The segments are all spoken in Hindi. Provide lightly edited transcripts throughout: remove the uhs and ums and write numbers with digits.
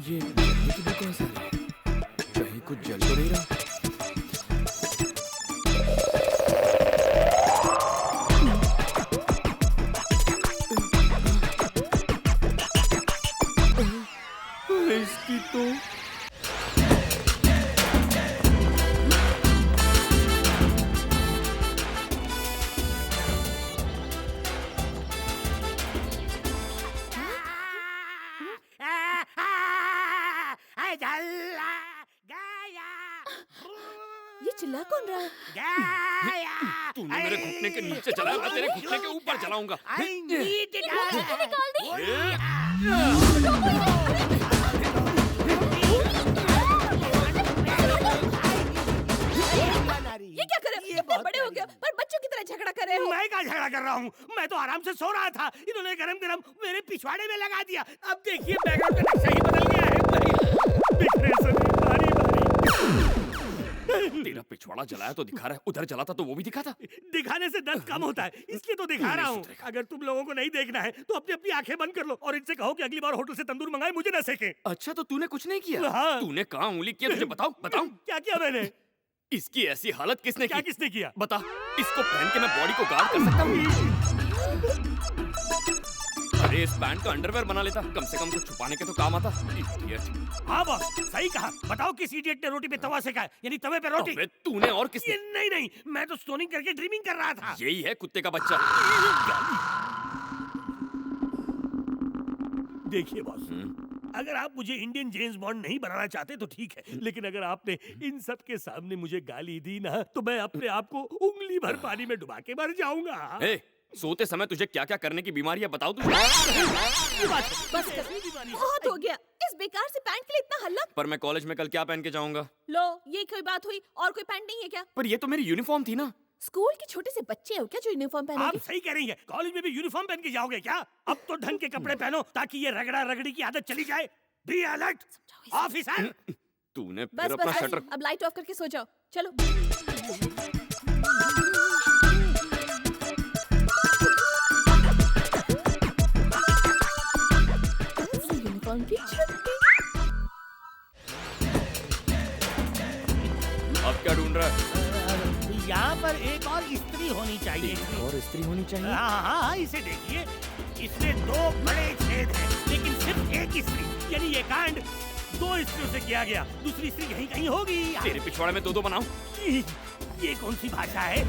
ये जलने की भी कौन सी है? कहीं कुछ जल तो नहीं रहा? इसकी तो ये चिल्ला कौन रहा है? तूने मेरे घुटने के नीचे चलाया, मैं तेरे घुटने के ऊपर चलाऊंगा। निकाल दे। ये क्या कर रहे हो? इतने बड़े हो गए पर बच्चों की तरह झगड़ा कर रहे हो। मैं क्या झगड़ा कर रहा हूँ? मैं तो आराम से सो रहा था, इन्होंने गरम गरम मेरे पिछवाड़े में लगा दिया। अब देखिए बैकग्राउंड का नक्शा ही बदल गया है। बिखरे सभी बारी बारी। तेरा पिछवाड़ा जलाया तो दिखा रहा है, उधर जलाता तो वो भी दिखा था। दिखाने से दर्द कम होता है, इसलिए तो दिखा रहा हूँ। अगर तुम लोगों को नहीं देखना है तो अपनी अपनी आंखें बंद कर लो और इनसे कहो कि अगली बार होटल से तंदूर मंगाए, मुझे न सेके। अच्छा तो तूने कुछ नहीं किया? हाँ। तूने कहाँ उंगली किया? तुझे बताऊं? बताऊं? क्या किया मैंने? इसकी ऐसी हालत किसने क्या की? किसने किया? बता, इसको पहन के मैं बॉडी को गार्ड कर सकता हूँ? अरे इस पैंट का अंडरवेयर बना लेता, कम से कम कुछ छुपाने के तो काम आता। Idiot। हाँ बॉस, सही कहा। बताओ किस इडियट ने रोटी पे तवा सेका है, यानी तवे पे रोटी। अबे तूने और किसने? नहीं, मैं तो स्टोनिंग करके ड्रीमिंग कर रहा था। यही है कुत्ते का बच्चा। देखिए बॉस, अगर आप मुझे इंडियन जेम्स बॉन्ड नहीं बनाना चाहते तो ठीक है, लेकिन अगर आपने इन सब के सामने मुझे गाली दी ना तो मैं अपने आप को उंगली भर पानी में डुबा के मर जाऊंगा। ए, सोते समय तुझे क्या क्या करने की बीमारी है बताओ तुझे? बस कर, बहुत हो गया। इस बेकार से पैंट के लिए इतना हल्ला। पर मैं कॉलेज में कल क्या पहन के जाऊंगा? लो, ये कोई बात हुई? और कोई पैंट नहीं है क्या? पर ये तो मेरी यूनिफॉर्म थी ना। स्कूल के छोटे से बच्चे हो क्या जो यूनिफॉर्म आप पहनोगे? सही कह रही हैं। कॉलेज में भी यूनिफॉर्म पहन के जाओगे क्या? अब तो ढंग के कपड़े पहनो ताकि ये रगड़ा रगड़ी की आदत चली जाए। Be alert officer. तूने बस फिर अपना बस, शटर। अब लाइट ऑफ करके सो जाओ। चलो। यूनिफॉर्म की छुट्टी। अब क्या ढूंढ रहा है? यहाँ पर एक और स्त्री होनी चाहिए। और स्त्री होनी चाहिए। हाँ, इसे देखिए, इसमें 2 बड़े छेद हैं, लेकिन सिर्फ एक स्त्री, यानी ये कांड 2 स्त्रियों से किया गया। दूसरी स्त्री कहीं कहीं होगी। तेरे पिछवाड़े में 2-2 बनाऊं? ये कौन सी भाषा है?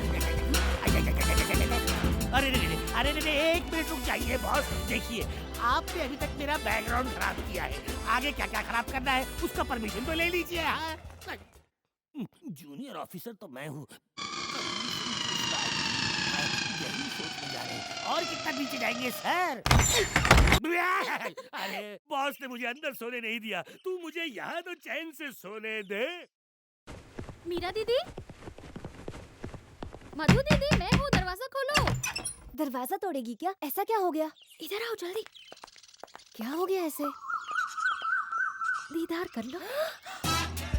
अरे रे, 1 मिनट रुक जाइए बॉस। देखिए, आपने अभी तक मेरा बैकग्राउंड खराब किया है, आगे क्या क्या खराब करना है उसका परमिशन तो ले लीजिए। हाँ? जूनियर ऑफिसर तो मैं हूँ। यही सोचने जा रहे हैं। और कितना पीछे जाएंगे सर? अरे बॉस ने मुझे अंदर सोने नहीं दिया, तू मुझे यहाँ तो चैन से सोने दे। मीरा दीदी, मधु दीदी, मैं हूँ, दरवाजा खोलो। दरवाजा तोड़ेगी क्या? ऐसा क्या हो गया? इधर आओ जल्दी। क्या हो गया ऐसे? दीदार कर लो।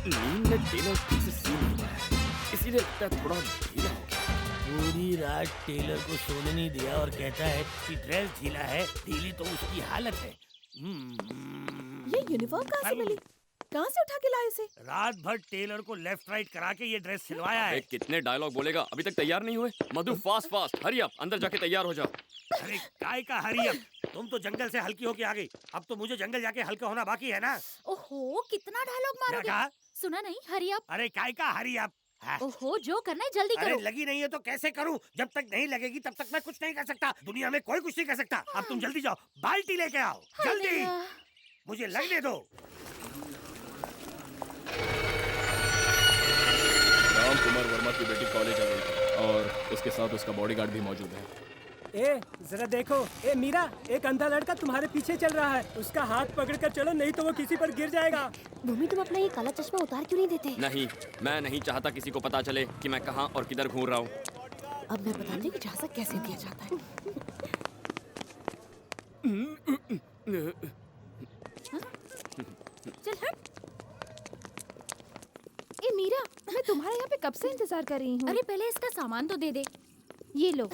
नींद में टेलर ठीक से सो नहीं पाया, इसीलिए लगता है थोड़ा ढीला हो गया। पूरी रात टेलर को सोने नहीं दिया और कहता है कि ड्रेस ढीला है। ढीली तो उसकी हालत है। ये यूनिफॉर्म कहाँ से मिली? कहाँ से उठा के लाए इसे? रात भर टेलर को लेफ्ट राइट करा के ये ड्रेस सिलवाया है। कितने डायलॉग बोलेगा, अभी तक तैयार नहीं हुए? मधु फास्ट हरी अप, अंदर जाके तैयार हो जा। अरे काय का हरी अब? तुम तो जंगल से हल्की होके आ गई, अब तो मुझे जंगल जाके हल्का होना बाकी है ना। ओहो, कितना डायलॉग क्या मारोगे? कहा? सुना नहीं? Hurry up. अरे काय का हरी अब? ओहो, जो करना है जल्दी अरे करो। लगी नहीं है तो कैसे करूं? जब तक नहीं लगेगी तब तक मैं कुछ नहीं कर सकता। दुनिया में कोई कुछ नहीं कर सकता। अब तुम जल्दी जाओ, बाल्टी लेके आओ जल्दी, मुझे लगने दो। राम कुमार वर्मा की बेटी कॉलेज आ गई थी और उसके साथ उसका बॉडीगार्ड भी मौजूद है। ए जरा देखो, ए मीरा, एक अंधा लड़का तुम्हारे पीछे चल रहा है। उसका हाथ पकड़कर चलो, नहीं तो वो किसी पर गिर जाएगा। भूमि, तुम अपना ये काला चश्मा उतार क्यों नहीं देते? नहीं, मैं नहीं चाहता किसी को पता चले कि मैं कहाँ और किधर घूम रहा हूँ। अब मैं बताती हूँ कि झांसा कैसे दिया जाता है। चल हट। ए मीरा, मैं तुम्हारे यहाँ पे कब से इंतजार कर रही हूँ। अरे पहले इसका सामान तो दे दे। ये लो।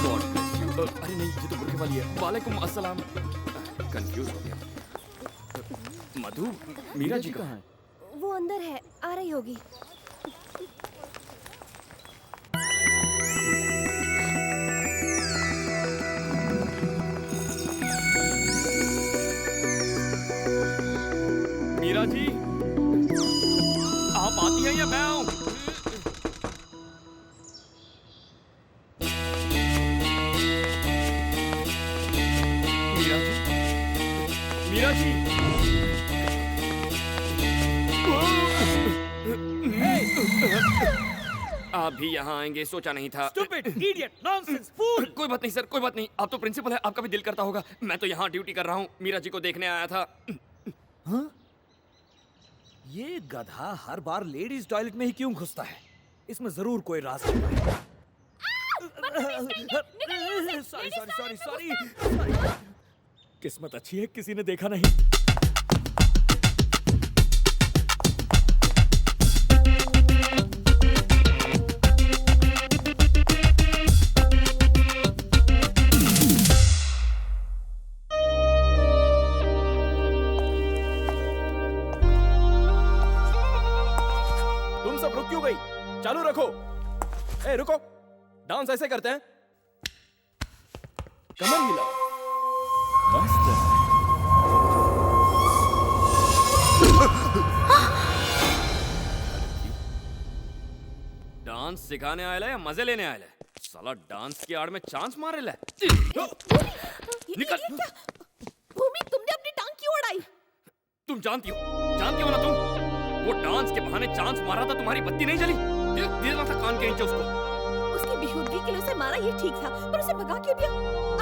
God bless you. अरे नहीं, ये तो बुरखे वाली है। वालेकुम अस्सलाम। कंफ्यूज हो गया। मधु, मीरा जी कहाँ है? वो अंदर है, आ रही होगी। मीरा जी, आप आती हैं या मैं आऊं? मीरा जी, मीरा जी। आप भी यहाँ आएंगे सोचा नहीं था। Stupid, idiot, nonsense, fool! कोई बात नहीं सर, कोई बात नहीं। आप तो प्रिंसिपल है, आपका भी दिल करता होगा। मैं तो यहाँ ड्यूटी कर रहा हूँ, मीरा जी को देखने आया था। हाँ? ये गधा हर बार लेडीज टॉयलेट में ही क्यों घुसता है? इसमें जरूर कोई राज छिपा है। Sorry sorry sorry sorry. किस्मत अच्छी है किसी ने देखा नहीं। तुम सब रुक क्यों गई? चालू रखो। ए रुको, डांस ऐसे करते हैं। कमर हिला। मस्त है। डांस सिखाने आया या मजे लेने आया? साला डांस की आड़ में चांस मारे ले। निकल। भूमि, तुमने अपनी टांग क्यों उड़ाई? तुम जानती हो ना तुम? वो डांस के बहाने चांस मारा था, तुम्हारी बत्ती नहीं जली? दे देना था कान के नीचे उसको। उसकी बेहूदगी के लिए उसे मारा ये ठीक था, पर उसे भगा क्यों दिया?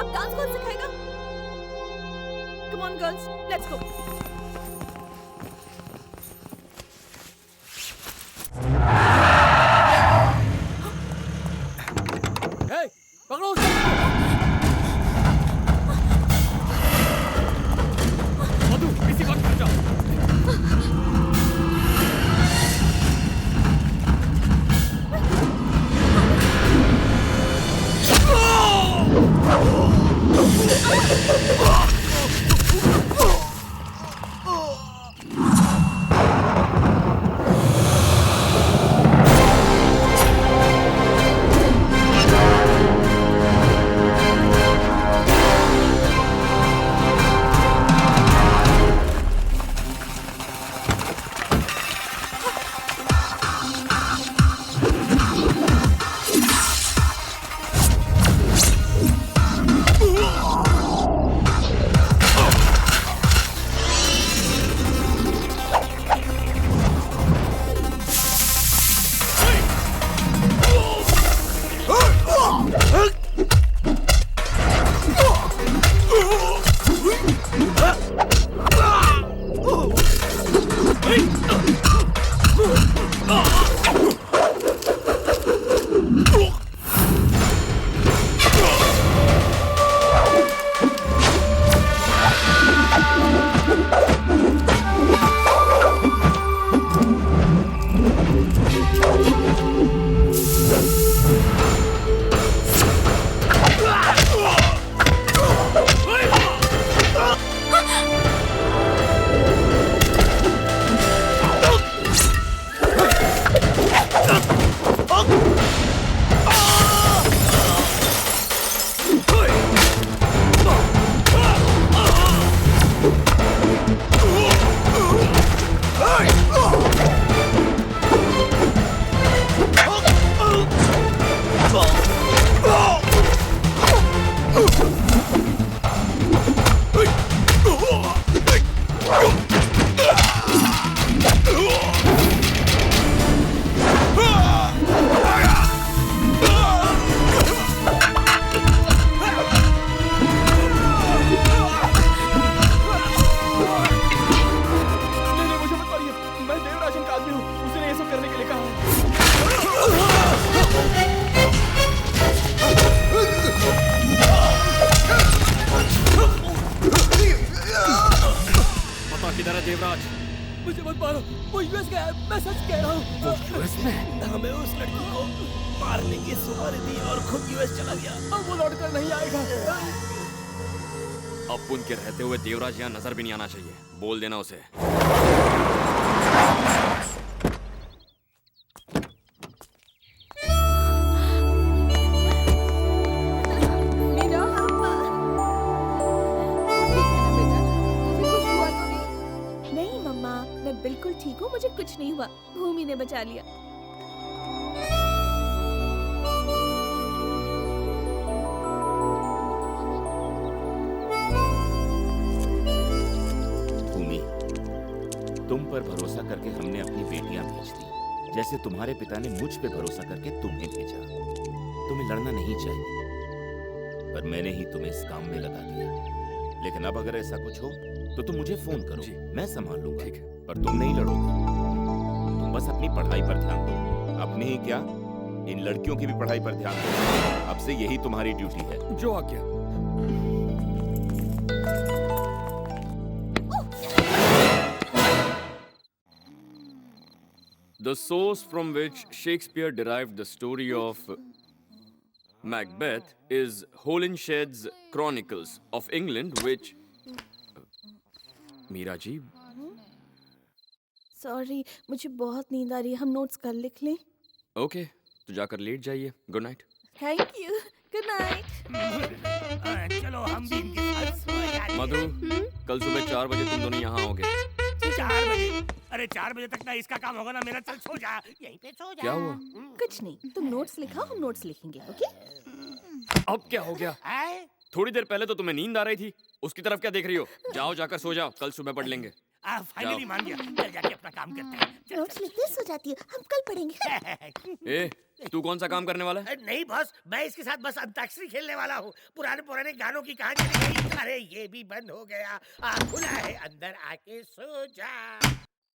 अब डांस कौन सिखाएगा? Come on girls, let's go. ए, पकड़ो उसे। मधु, इसी वक्त हट जाओ। वो यूएस गया है, मैं सच कह रहा हूँ। वो यूएस में? हमें उस लड़की को मारने की सुपारी दी और खुद यूएस चला गया। अब वो लौट कर नहीं आएगा। अब उनके रहते हुए देवराज यहाँ नजर भी नहीं आना चाहिए। बोल देना उसे। मीरा, अम्मा। ठीक है ना बेटा? तुझे कुछ हुआ तो नहीं? नहीं मम्मा, मैं बिल्कुल ठीक हूँ, मुझे कुछ नहीं हुआ। भूमि ने बचा लिया। भूमि, तुम पर भरोसा करके हमने अपनी बेटियां भेज दी, जैसे तुम्हारे पिता ने मुझ पे भरोसा करके तुम्हें भेजा। तुम्हें लड़ना नहीं चाहिए, पर मैंने ही तुम्हें इस काम में लगा दिया। लेकिन अब अगर ऐसा कुछ हो तो तुम मुझे फोन करो, मैं संभाल लूंगा। ठीक है। पर तुम नहीं लड़ोगे। तुम बस अपनी पढ़ाई पर ध्यान दो। अपनी ही क्या, इन लड़कियों की भी पढ़ाई पर ध्यान दो। अब से यही तुम्हारी ड्यूटी है। जो आज्ञा। The source from which Shakespeare derived the story of Macbeth is Holinshed's Chronicles of England, which Meera ji, sorry, मुझे बहुत नींद आ रही है। हम नोट्स कल लिख लें? ओके, तो जाकर लेट जाइए। Good night. Thank you. Good night. चलो हम भी इनके साथ सो जाते हैं। मधु, कल सुबह 4 बजे तुम दोनों यहाँ आओगे। 4 बजे? अरे 4 बजे तक ना इसका काम होगा ना मेरा। चल सो जा, यहीं पे सो जा। क्या हुआ? कुछ नहीं, तुम नोट्स लिखाओ, हम नोट्स लिखेंगे। ओके? अब क्या हो गया? आए? थोड़ी देर पहले तो तुम्हें नींद आ रही थी, उसकी तरफ क्या देख रही हो? जाओ, जाकर सो जाओ, कल सुबह पढ़ लेंगे। फाइनली जाओ। मान गया। चल जाके अपना काम करते हैं। चल, नोट्स लिखते सो जाती है, हम कल पढ़ेंगे। ए, तू कौन सा काम करने वाला है? नहीं बॉस, मैं इसके साथ बस अंताक्षरी खेलने वाला हूँ। पुराने पुराने गानों की कहानी लिख गई। अरे ये भी बंद हो गया। खुला है, अंदर आके सो जा।